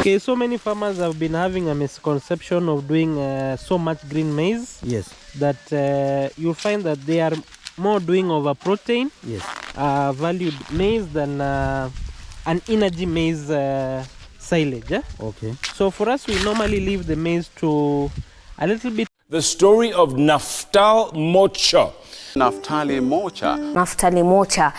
Okay, so many farmers have been having a misconception of doing so much green maize. Yes. That you'll find that they are more doing of a protein, yes, valued maize than an energy maize silage. Okay. So for us, we normally leave the maize to a little bit. The story of Naftali Mocha. Naftali Mocha. Naftali Mocha.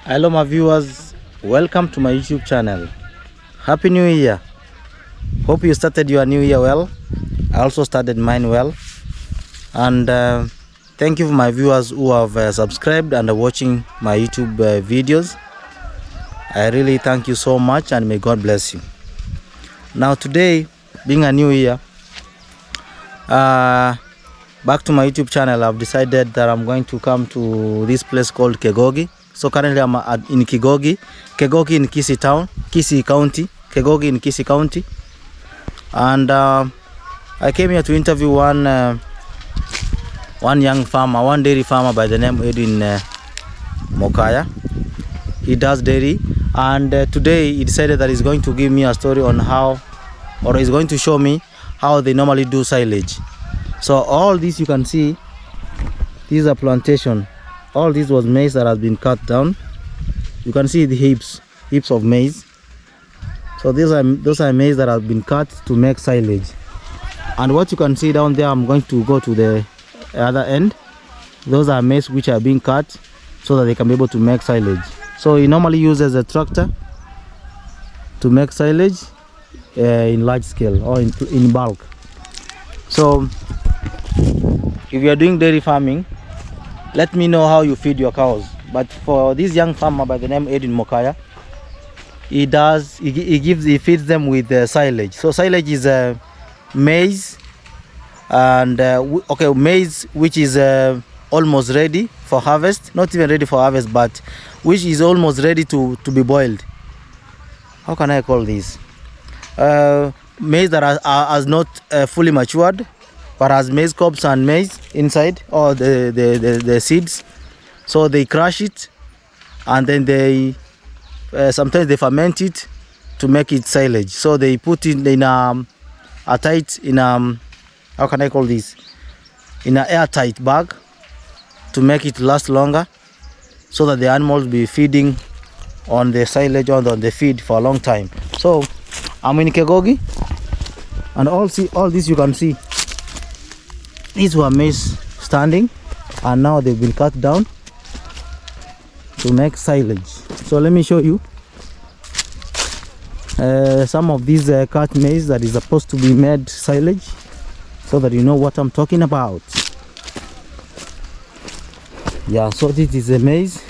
Hello my viewers, welcome to my YouTube channel. Happy New Year. Hope you started your new year well. I also started mine well. And thank you for my viewers who have subscribed and are watching my YouTube videos. I really thank you so much and may God bless you. Now today, being a new year, back to my YouTube channel, I've decided that I'm going to come to this place called Kegogi. So currently I'm in Kegogi in Kisii town, Kisii County, Kegogi in Kisii County. And I came here to interview one young farmer, one dairy farmer by the name Edwin Mokaya. He does dairy, and today he decided that he's going to give me a story on how, or he's going to show me how they normally do silage. So all this you can see, this is a plantation. All this was maize that has been cut down. You can see the heaps of maize. So those are maize that have been cut to make silage. And what you can see down there, I'm going to go to the other end. Those are maize which are being cut so that they can be able to make silage. So he normally uses a tractor to make silage in large scale or in bulk. So if you are doing dairy farming, let me know how you feed your cows. But for this young farmer by the name Edwin Mokaya, he feeds them with silage. So silage is maize, and maize which is almost ready for harvest, not even ready for harvest, but which is almost ready to be boiled. How can I call this? Maize that has not fully matured, but has maize cobs and maize inside, or the seeds. So they crush it, and then they sometimes they ferment it to make it silage. So they put it in how can I call this? In an airtight bag to make it last longer, so that the animals will be feeding on the silage or on the feed for a long time. So I'm in Kegogi, and all this you can see. These were maize standing, and now they've been cut down to make silage. So let me show you some of these cut maize that is supposed to be made silage, so that you know what I'm talking about. Yeah, so this is a maize.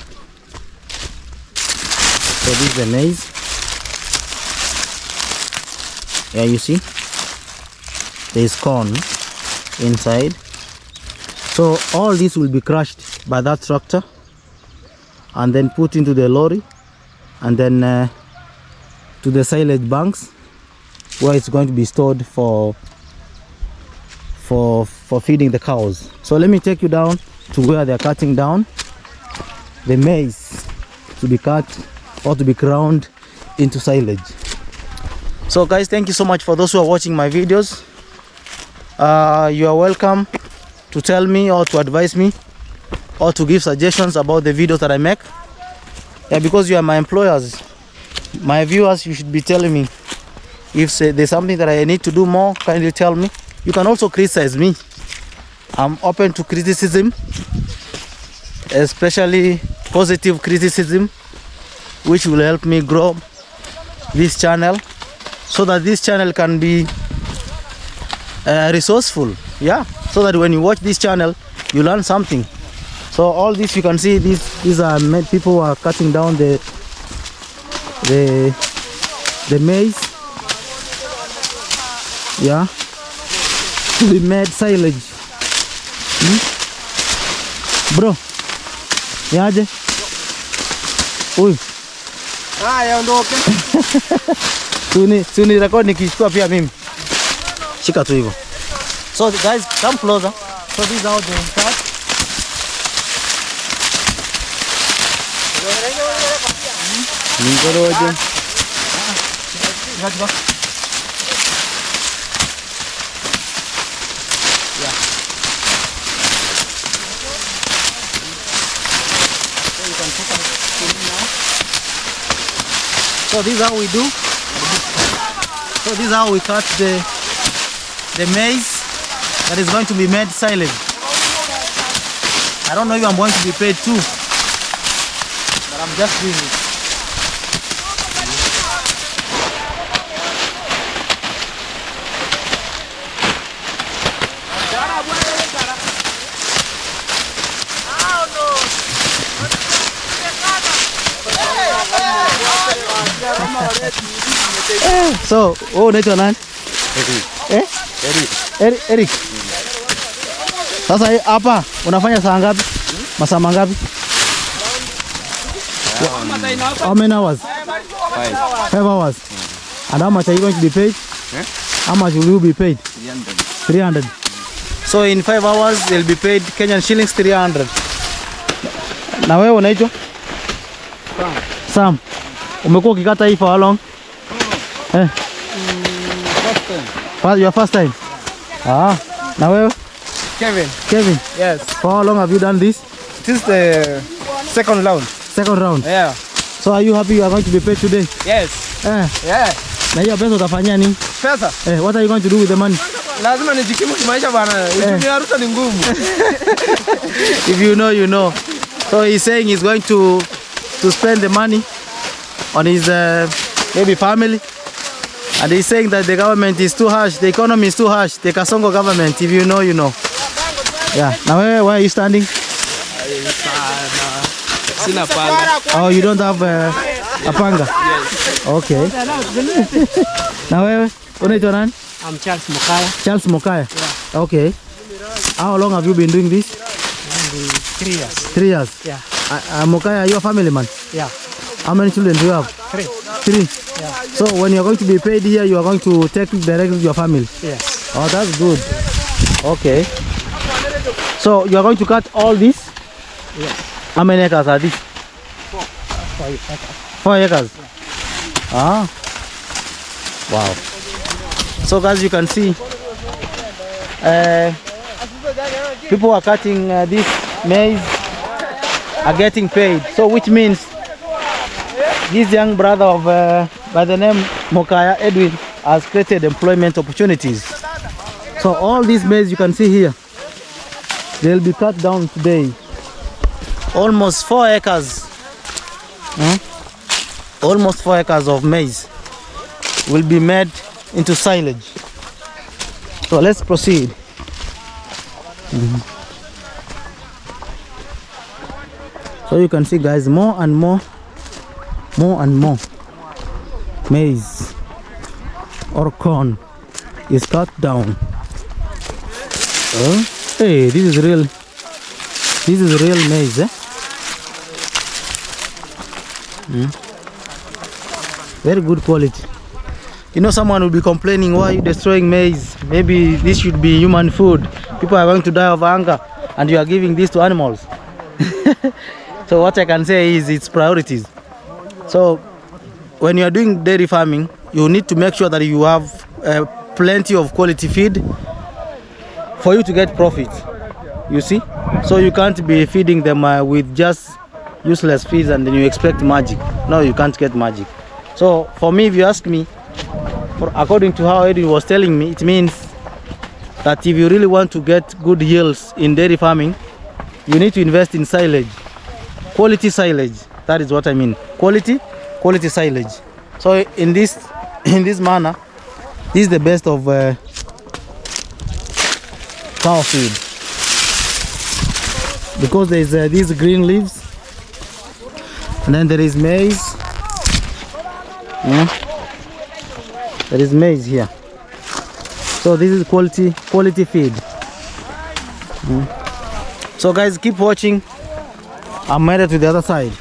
So this is a maize. Yeah, you see, there's corn inside. So all this will be crushed by that tractor and then put into the lorry, and then to the silage banks where it's going to be stored for feeding the cows. So let me take you down to where they're cutting down the maize to be cut or to be ground into silage. So guys, thank you so much for those who are watching my videos. You are welcome to tell me or to advise me or to give suggestions about the videos that I make. Yeah, because you are my employers, my viewers, you should be telling me if there's something that I need to do more. Kindly tell me. You can also criticize me. I'm open to criticism, especially positive criticism, which will help me grow this channel, so that this channel can be resourceful. Yeah, so that when you watch this channel you learn something. So all this you can see, these are people who are cutting down the maize, yeah, to be made silage. Bro, yaje? Uy, Haya, ondoke. Suni record nikichukua pia mimi. Shika tu hivyo. So guys, come closer. So this is how they start. Ngoroje. So this is how we do. So this is how we cut the maize that is going to be made silage. I don't know if I'm going to be paid too, but I'm just doing it. So, unaitwa nani? Eric. Sasa hapa unafanya saa ngapi? Masaa mangapi? How many hours? 5 hours. And how much are you going to be paid? How much will you be paid? 300. So in 5 hours they'll be paid Kenyan shillings 300. Na wewe unaitwa? Sam. Umekuwa ukikata hii for how long? Your first time? Na wewe? Kevin? Yes. For how long have you done this? This is the second round. Second round? Yeah. So are you happy you are going to be paid today? Yes. Yeah. Na hiyo pesa utafanyia nini? Pesa? What are you going to do with the money? Lazima nijikimu kimaisha bana. Uchumi wa Ruto ni ngumu. If you know, you know. So he's saying he's going to spend the money on his maybe family. And he's saying that the government is too harsh, the economy is too harsh, the Kasongo government. If you know, you know. Yeah. Now where are you standing? Sina panga. Oh, you don't have a panga? Yes. Okay. Now where? Unaitwa nani? I'm Charles Mokaya. Charles Mokaya? Yeah. Okay. How long have you been doing this? 3 years. 3 years? Yeah. Mokaya, are you a family man? Yeah. How many children do you have? 3. 3? Yeah. So when you are going to be paid here, you are going to take directly to your family? Yes. Oh, that's good. Okay. So you are going to cut all this? Yes. How many acres are these? 4 acres. 4 acres? Yeah. Wow. So guys, you can see people are cutting this maize are getting paid. So which means this young brother of by the name Mokaya, Edwin, has created employment opportunities. So all these maize you can see here, they'll be cut down today. Almost 4 acres. Almost 4 acres of maize will be made into silage. So let's proceed. So you can see guys, more and more maize or corn is cut down. Hey, this is real maize, very good quality. You know, someone will be complaining, why are you destroying maize? Maybe this should be human food. People are going to die of hunger and you are giving this to animals. So what I can say is it's priorities. So when you are doing dairy farming, you need to make sure that you have plenty of quality feed for you to get profit. You see? So you can't be feeding them with just useless feeds and then you expect magic. No, you can't get magic. So for me, if you ask me, according to how Edwin was telling me, it means that if you really want to get good yields in dairy farming, you need to invest in silage, quality silage. That is what I mean, quality silage. So in this manner, this is the best of cow feed, because there is these green leaves, and then there is maize. There is maize here. So this is quality feed. So guys, keep watching. I'm headed to the other side.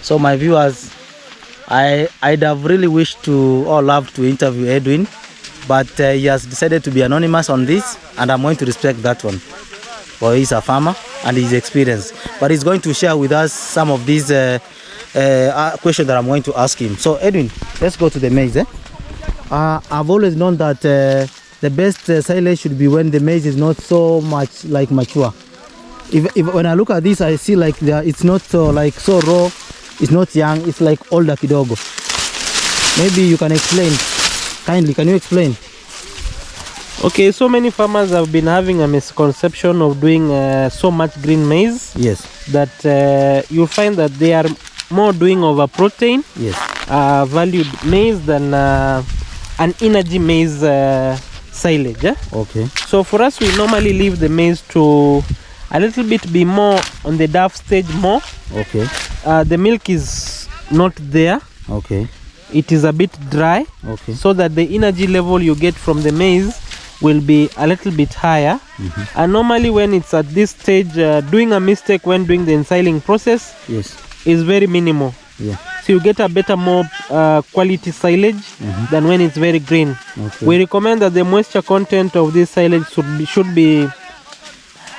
So my viewers, I'd have really wished to or loved to interview Edwin, but he has decided to be anonymous on this, and I'm going to respect that one. For he's a farmer and his experience, but he's going to share with us some of these questions that I'm going to ask him. So Edwin, let's go to the maize. I've always known that the best silage should be when the maize is not so much like mature. If when I look at this, I see like it's not so so raw. It's not young. It's like older kidogo. Maybe you can explain. Kindly, can you explain? Okay, so many farmers have been having a misconception of doing so much green maize. Yes. That you'll find that they are more doing over protein. Yes. Valued maize than an energy maize silage. Okay. So for us, we normally leave the maize to a little bit be more on the duff stage more. Okay. The milk is not there. Okay. It is a bit dry. Okay. So that the energy level you get from the maize will be a little bit higher. And normally when it's at this stage, doing a mistake when doing the ensiling process Yes. is very minimal. Yeah. So you get a better, more quality silage than when it's very green. Okay. We recommend that the moisture content of this silage should be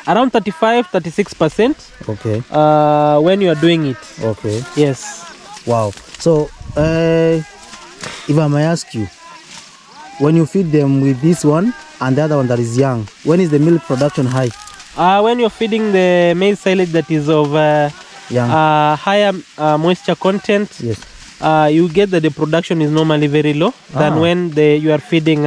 around 35-36% Okay. when you are doing it. Okay. Yes. Wow. So if I may ask you, when you feed them with this one and the other one that is young, when is the milk production high? When you're feeding the maize silage that is of Young. higher moisture content, Yes. you get that the production is normally very low than when you are feeding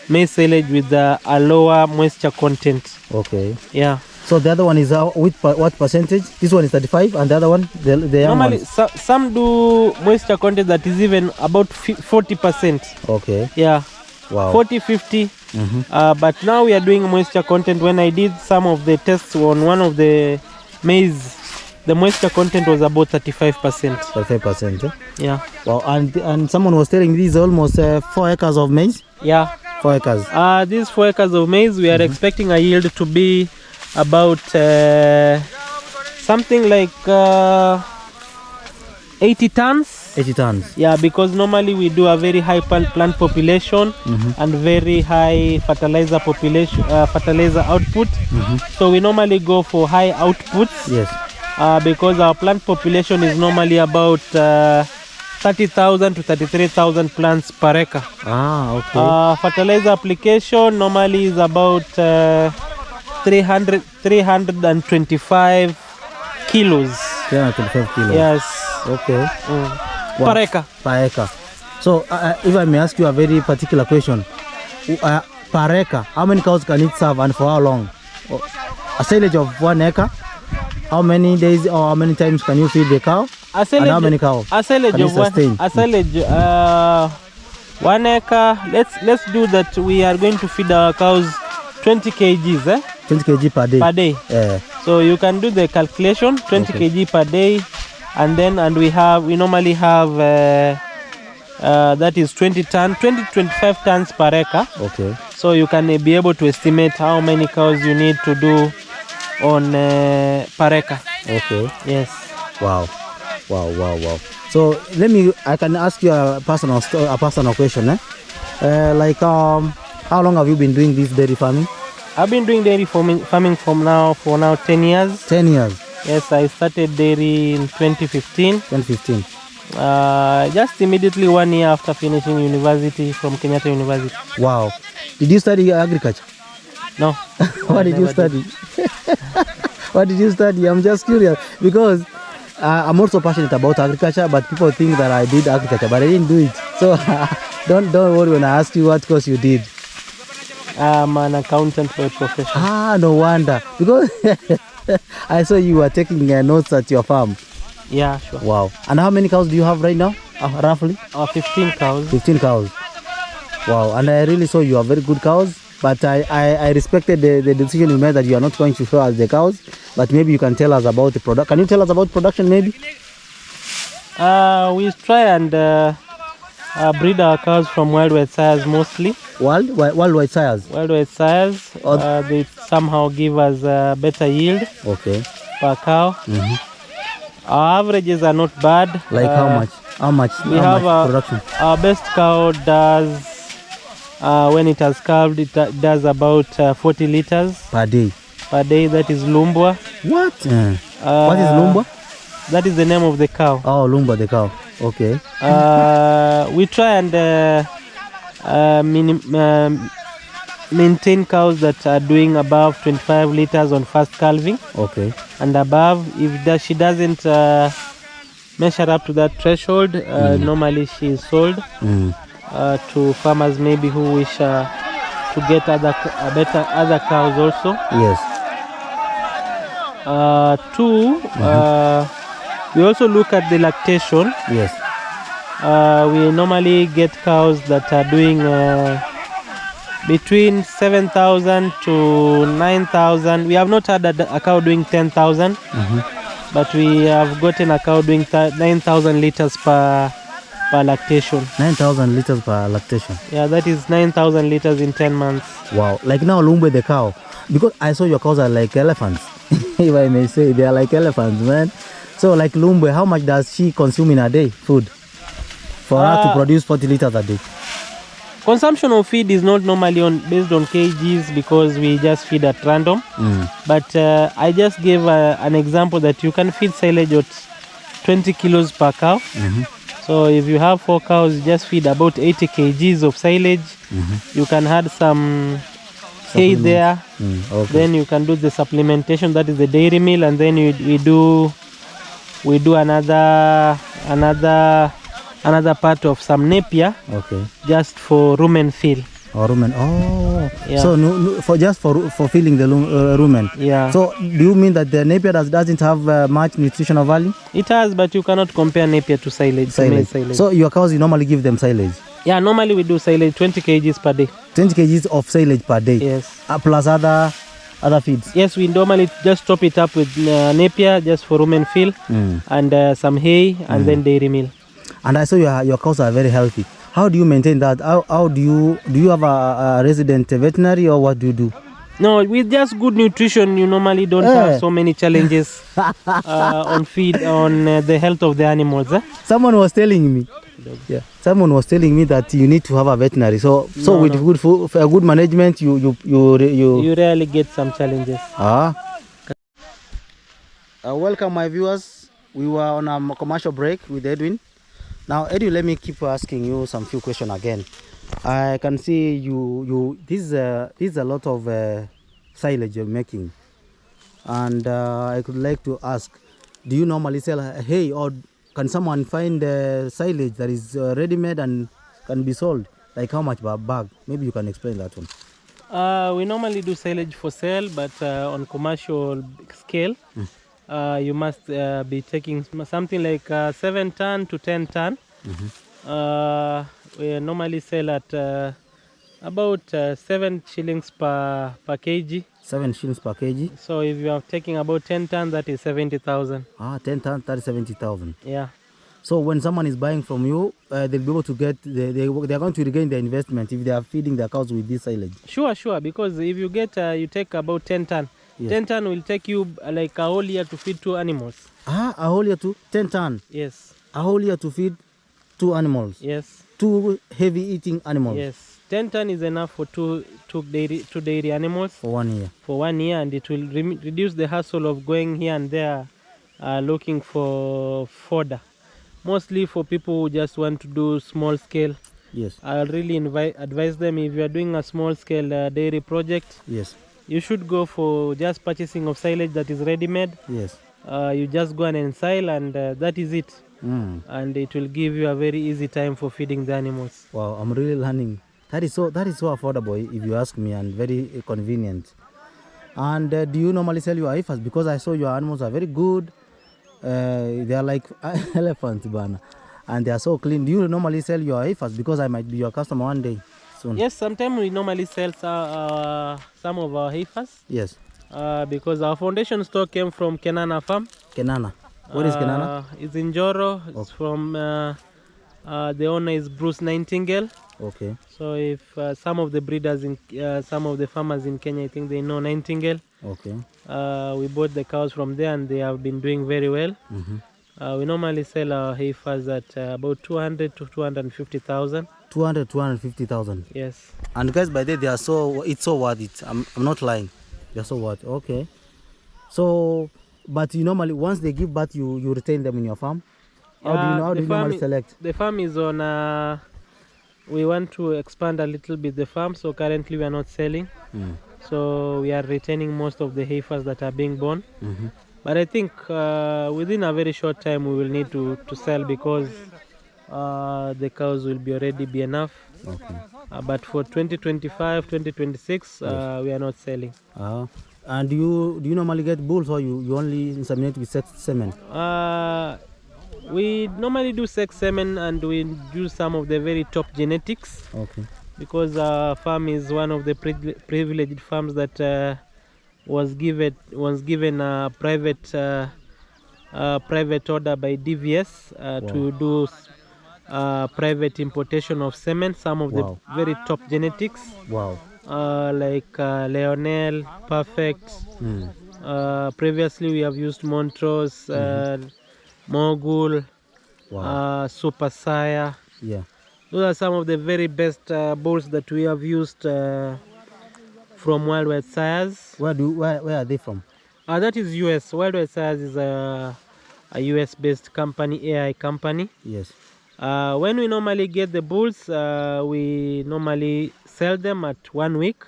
maize silage with a lower moisture content. Okay. Yeah. So the other one is with what percentage? This one is 35 and the other one, the young Normally, one? some do moisture content that is even about 40%. Okay. Yeah. Wow. 40-50. But now we are doing moisture content. When I did some of the tests on one of the maize, the moisture content was about 35%. 35%. Eh? Yeah. Wow. And someone was telling this is almost 4 acres of maize? Yeah. 4 acres. These 4 acres of maize, we are expecting a yield to be about something like 80 tons. 80 tons. Yeah, because normally we do a very high plant population and very high fertilizer population, fertilizer output. So we normally go for high outputs. Yes. Because our plant population is normally about 30,000 to 33,000 plants per acre. Okay. Fertilizer application normally is about 325 kilos. 325 kilos. Yes. Okay. Wow. Per acre. Per acre. So if I may ask you a very particular question, per acre, how many cows can it serve and for how long? A silage of 1 acre, how many days or how many times can you feed the cow? A silage, and how many cows? A silage can of a silage 1 acre. Let's do that. We are going to feed our cows 20 kgs. 20 kg per day. Per day. Yeah. So you can do the calculation. 20 kg per day, and we normally have that is 20 to 25 tons per acre. Okay. So you can be able to estimate how many cows you need to do on per acre. Okay. Yes. Wow. So I can ask you a personal question. Like how long have you been doing this dairy farming? I've been doing dairy farming for now 10 years. 10 years. Yes, I started dairy in 2015. 2015. Just immediately 1 year after finishing university from Kenyatta University. Wow. Did you study agriculture? No. What did you study? What did you study? I'm just curious because I'm also passionate about agriculture, but people think that I did agriculture, but I didn't do it. So don't worry when I ask you what course you did. I'm an accountant by profession. No wonder. Because I saw you were taking notes at your farm. Yeah, sure. Wow. And how many cows do you have right now, roughly? 15 cows. 15 cows. Wow. And I really saw you are very good cows. But I respected the decision you made that you are not going to show us the cows. But maybe you can tell us about the product. Can you tell us about production maybe? We try and breed our cows from worldwide sires mostly. Worldwide sires? Worldwide sires. They somehow give us better yield per cow. Our averages are not bad. Like how much? How much? We how have much production? Our best cow does, when it has calved, it does about 40 liters Per day. per day. That is Lumbwa. What? What is Lumba? That is the name of the cow. Oh, Lumba the cow. Okay. We try and maintain cows that are doing above 25 liters on first calving. Okay. And above. If she doesn't measure up to that threshold, normally she is sold to farmers maybe who wish to get other cows also. Yes. Two, we also look at the lactation. Yes. We normally get cows that are doing between 7,000 to 9,000. We have not had a cow doing 10,000, but we have gotten a cow doing 9,000 liters per lactation. 9,000 liters per lactation. Yeah, that is 9,000 liters in 10 months. Wow. Like now, Lumbe the cow, because I saw your cows are like elephants. If I may say, they are like elephants, man. So like Lumbe, how much does she consume in a day, food, for her to produce 40 liters a day? Consumption of feed is not normally based on kgs, because we just feed at random. But I just gave an example that you can feed silage at 20 kilos per cow. So if you have 4 cows, you just feed about 80 kgs of silage. You can add some hay there. Okay. Then you can do the supplementation, that is the dairy meal, and then we do another part of some napier. Okay. Just for rumen fill. Or rumen. Oh. Yeah. So for filling the rumen. Yeah. So do you mean that the napier doesn't have much nutritional value? It has, but you cannot compare napier to silage. Silage. So your cows, you normally give them silage? Yeah, normally we do silage 20 kgs per day. 20 kgs of silage per day? Yes. Plus other feeds? Yes, we normally just top it up with napier just for rumen fill and some hay and then dairy meal. And I saw your cows are very healthy. How do you maintain that? How do you have a resident veterinary, or what do you do? No, with just good nutrition, you normally don't have so many challenges on feed, on the health of the animals. Someone was telling me. Yeah. Someone was telling me that you need to have a veterinary. So with good food, good management, you rarely get some challenges. Welcome, my viewers. We were on a commercial break with Edwin. Now, Edwin, let me keep asking you some few questions again. I can see this is a lot of silage you're making, and I could like to ask, do you normally sell hay, or can someone find silage that is ready-made and can be sold? Like how much per bag? Maybe you can explain that one. We normally do silage for sale, but on commercial scale, you must be taking something like 7 ton to 10 ton. We normally sell at about 7 shillings per kg. 7 shillings per kg. So if you are taking about 10 ton, that is 70,000. 10 ton, that is 70,000. Yeah. So when someone is buying from you, they'll be able to get, they are going to regain their investment if they are feeding their cows with this silage. Sure, because if you get, you take about 10 ton. Yes. 10 ton will take you like a whole year to feed 2 animals. A whole year to 10 ton? Yes. A whole year to feed 2 animals? Yes. 2 heavy eating animals? Yes. 10 ton is enough for two dairy animals. For 1 year? For 1 year, and it will reduce the hassle of going here and there looking for fodder. Mostly for people who just want to do small scale. Yes. I'll really advise them, if you are doing a small scale dairy project. Yes. You should go for just purchasing of silage that is ready-made. Yes. You just go and ensile, and that is it. And it will give you a very easy time for feeding the animals. Wow, I'm really learning. That is so affordable, if you ask me, and very convenient. And do you normally sell your heifers? Because I saw your animals are very good. They are like elephants, Bana, and they are so clean. Do you normally sell your heifers? Because I might be your customer one day soon. Yes, sometimes we normally sell some of our heifers. Yes. Because our foundation stock came from Kenyatta farm. Kenyatta. What is Kenyatta? It's in Joro. It's from the owner is Bruce Nightingale. Okay. So if some of the breeders some of the farmers in Kenya, I think they know Nightingale. Okay. We bought the cows from there, and they have been doing very well. We normally sell our heifers at about 200 to 250,000. 200, 250,000. Yes. And guys, by that it's so worth it. I'm not lying. They're so worth it. Okay. So, but you normally, once they give birth, you retain them in your farm? How do you normally select? The farm is on, we want to expand a little bit the farm, so currently we are not selling. So we are retaining most of the heifers that are being born. But I think within a very short time we will need to sell, because the cows will already be enough. Okay. But for 2025, 2026, we are not selling. And do you normally get bulls, or you only inseminate with sex semen? We normally do sex semen, and we use some of the very top genetics. Okay. Because our farm is one of the privileged farms that was given a private order by DVS to do private importation of semen, some of the very top genetics. Wow. Like Leonel, Perfect. Previously we have used Montrose, Mogul, Super Sire. Yeah. Those are some of the very best bulls that we have used from Worldwide Sires. Where are they from? That is US. Worldwide Sires is a US based company, AI company. Yes. When we normally get the bulls, we normally sell them at 1 week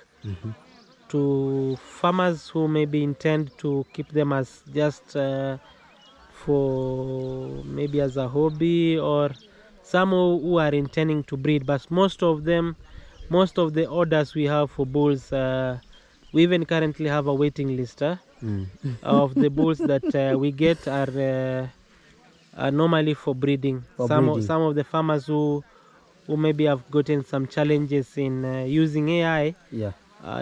to farmers who maybe intend to keep them as just for maybe as a hobby, or some who are intending to breed. But most of the orders we have for bulls, we even currently have a waiting list of the bulls that we get are normally for breeding. Some of the farmers who maybe have gotten some challenges in using AI,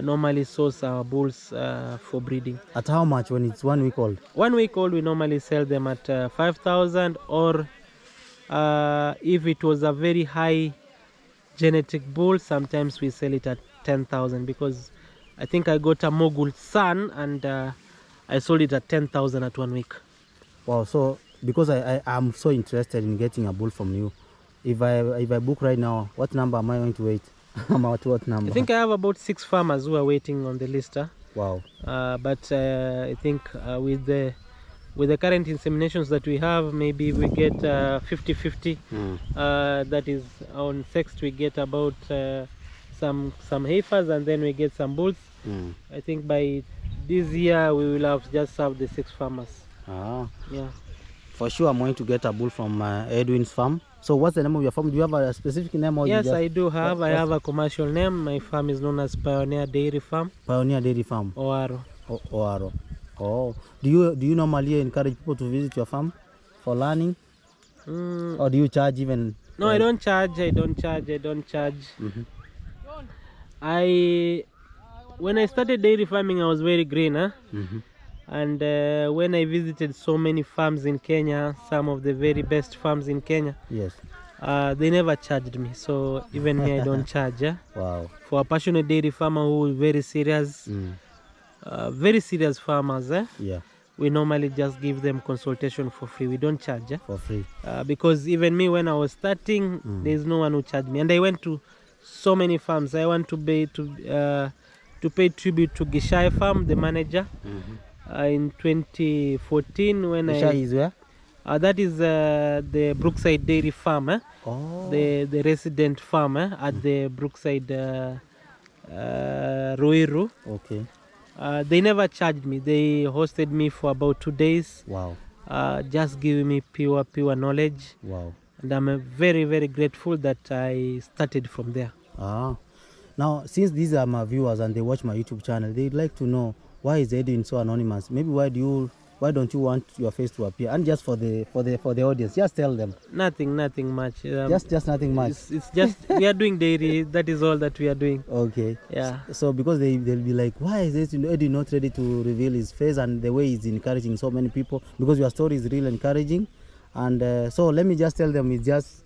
normally source our bulls for breeding. At how much when it's 1 week old? 1 week old, we normally sell them at 5,000, or if it was a very high genetic bull, sometimes we sell it at 10,000, because I think I got a Mogul son and I sold it at 10,000 at 1 week. Wow. So because I'm so interested in getting a bull from you, if I book right now, what number am I going to wait? I'm at what number? I think I have about 6 farmers who are waiting on the list. Wow. But I think with the current inseminations that we have, maybe we get 50-50. That is, on sex we get about some heifers, and then we get some bulls. I think by this year we will have just served the 6 farmers. Yeah. For sure, I'm going to get a bull from Edwin's farm. So what's the name of your farm? Do you have a specific name? Or yes, I do have. I have a commercial name. My farm is known as Pioneer Dairy Farm. Pioneer Dairy Farm. Oaro. Oaro. Oh. Do you normally encourage people to visit your farm for learning? Or do you charge even? No, I don't charge. I don't charge. When I started dairy farming, I was very green. And when I visited so many farms in Kenya, some of the very best farms in Kenya, yes, they never charged me. So even me, I don't charge. Wow. For a passionate dairy farmer who is very serious, very serious farmers, yeah, we normally just give them consultation for free. We don't charge. For free. Because even me, when I was starting, there's no one who charged me. And I went to so many farms. I want to pay tribute to Gishai Farm, the manager. In 2014, when Gishai is where? That is the Brookside Dairy Farm. The resident farm at the Brookside Ruiru. Okay. They never charged me. They hosted me for about 2 days. Wow. Just giving me pure knowledge. Wow. And I'm very, very grateful that I started from there. Now, since these are my viewers and they watch my YouTube channel, they'd like to know, why is Edwin so anonymous? Maybe why don't you want your face to appear? And just for the audience, just tell them. Nothing much. Just nothing much. It's just we are doing dairy. That is all that we are doing. Okay. Yeah. So because they'll be like, why is Edwin not ready to reveal his face, and the way he's encouraging so many people? Because your story is really encouraging, and so let me just tell them, it's just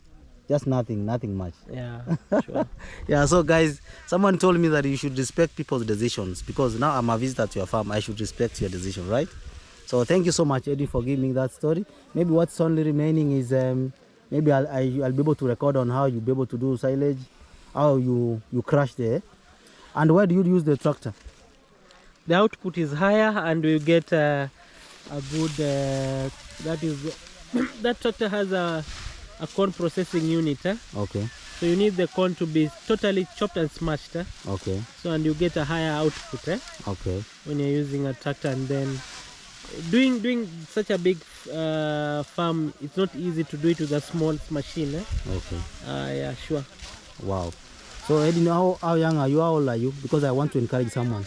nothing much. Yeah, sure. Yeah, so guys, someone told me that you should respect people's decisions, because now I'm a visitor to your farm. I should respect your decision, right? So thank you so much, Edwin, for giving me that story. Maybe what's only remaining is maybe I'll be able to record on how you'll be able to do silage, how you crush there. And where do you use the tractor? The output is higher, and we get a good. That is, that tractor has a corn processing unit. Okay. So you need the corn to be totally chopped and smashed. Okay. So and you get a higher output. Okay. When you're using a tractor, and then doing such a big farm, it's not easy to do it with a small machine. Okay. Yeah, sure. Wow. So Edwin, how young are you? How old are you? Because I want to encourage someone.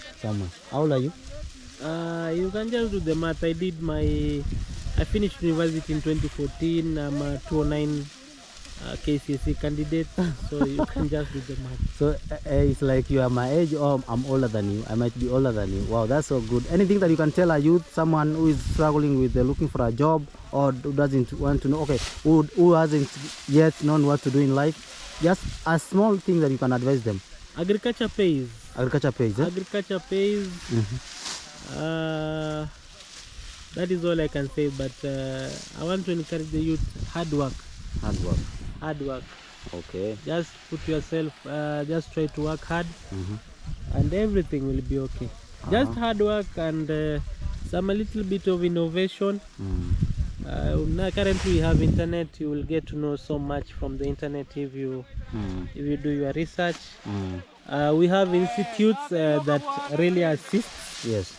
How old are you? You can just do the math. I finished university in 2014. I'm a 209 KCSE candidate, so you can just do the math. So it's like you are my age, or I'm older than you. I might be older than you. Wow, that's so good. Anything that you can tell a youth, someone who is struggling with looking for a job, or who doesn't want to know, okay, who hasn't yet known what to do in life, just a small thing that you can advise them. Agriculture pays. Agriculture pays, eh? Agriculture pays. That is all I can say, but I want to encourage the youth: hard work. Hard work. Hard work. Okay. Just put yourself, just try to work hard, and everything will be okay. Just hard work and a little bit of innovation. Now currently we have internet. You will get to know so much from the internet if you do your research. We have institutes that really assist. Yes.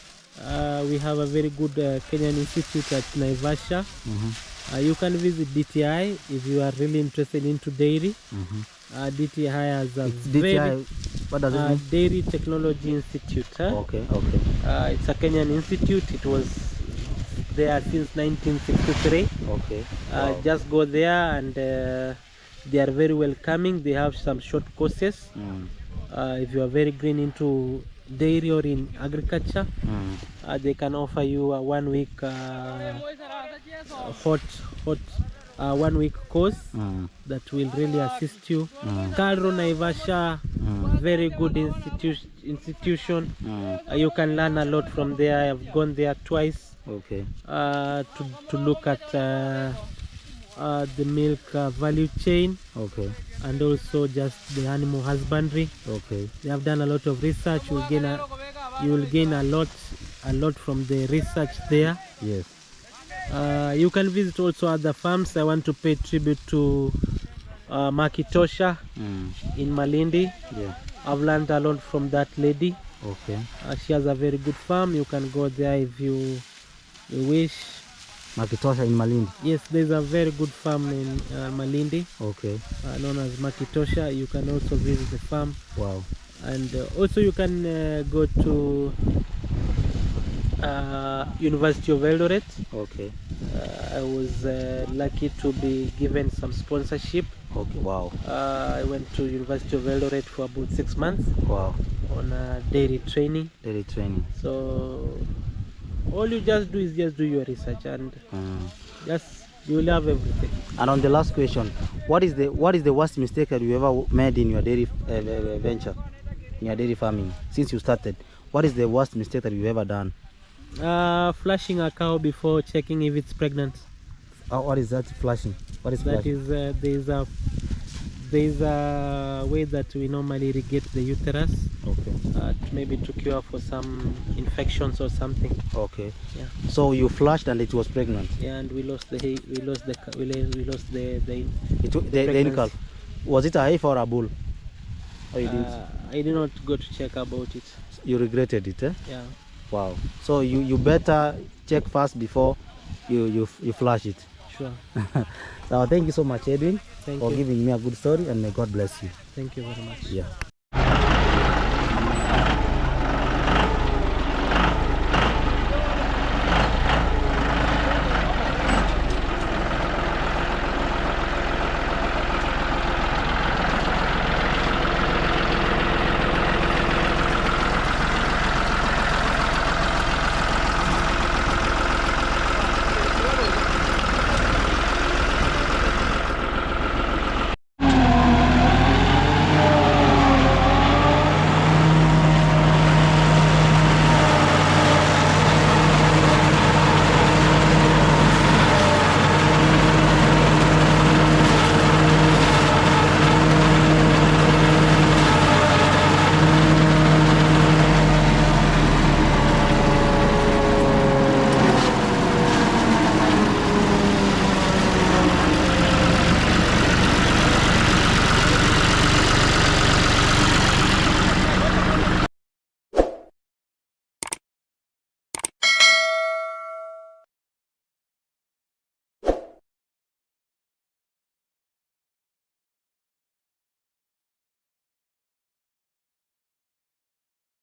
We have a very good Kenyan institute at Naivasha. You can visit DTI if you are really interested into dairy. DTI has a what does it mean? Dairy Technology Institute. Okay. It's a Kenyan institute. It was there since 1963. Okay. Wow. Just go there, and they are very welcoming. They have some short courses. If you are very green into dairy or in agriculture, they can offer you a 1 week hot 1 week course that will really assist you. Karo Naivasha, very good institution. You can learn a lot from there. I have gone there twice. Okay. To look at the milk value chain. Okay. And also just the animal husbandry. Okay. They have done a lot of research. You will gain a lot from the research there. Yes. You can visit also other farms. I want to pay tribute to Makitosha in Malindi. Yeah. I've learned a lot from that lady. Okay. She has a very good farm. You can go there if you wish. Makitosha in Malindi. Yes, there's a very good farm in Malindi. Okay. Known as Makitosha. You can also visit the farm. Wow. And also you can go to University of Eldoret. Okay. I was lucky to be given some sponsorship. Okay. Wow. I went to University of Eldoret for about 6 months. Wow. On dairy training. Dairy training. So all you just do is just do your research, and you will have everything. And on the last question, what is the worst mistake that you ever made in your dairy venture, in your dairy farming since you started? What is the worst mistake that you've ever done? Flushing a cow before checking if it's pregnant. What is that, flushing? What is flushing? That is there is a way that we normally irrigate the uterus. Okay. Maybe to cure for some infections or something. Okay. Yeah. So you flushed and it was pregnant. Yeah, and we lost the calf. Was it a heifer or a bull? Or you didn't? I did not go to check about it. You regretted it, eh? Yeah. Wow. So you better check first before you flush it. Sure. So thank you so much, Edwin, Thank for you. giving me a good story, and may God bless you. Thank you very much. Yeah.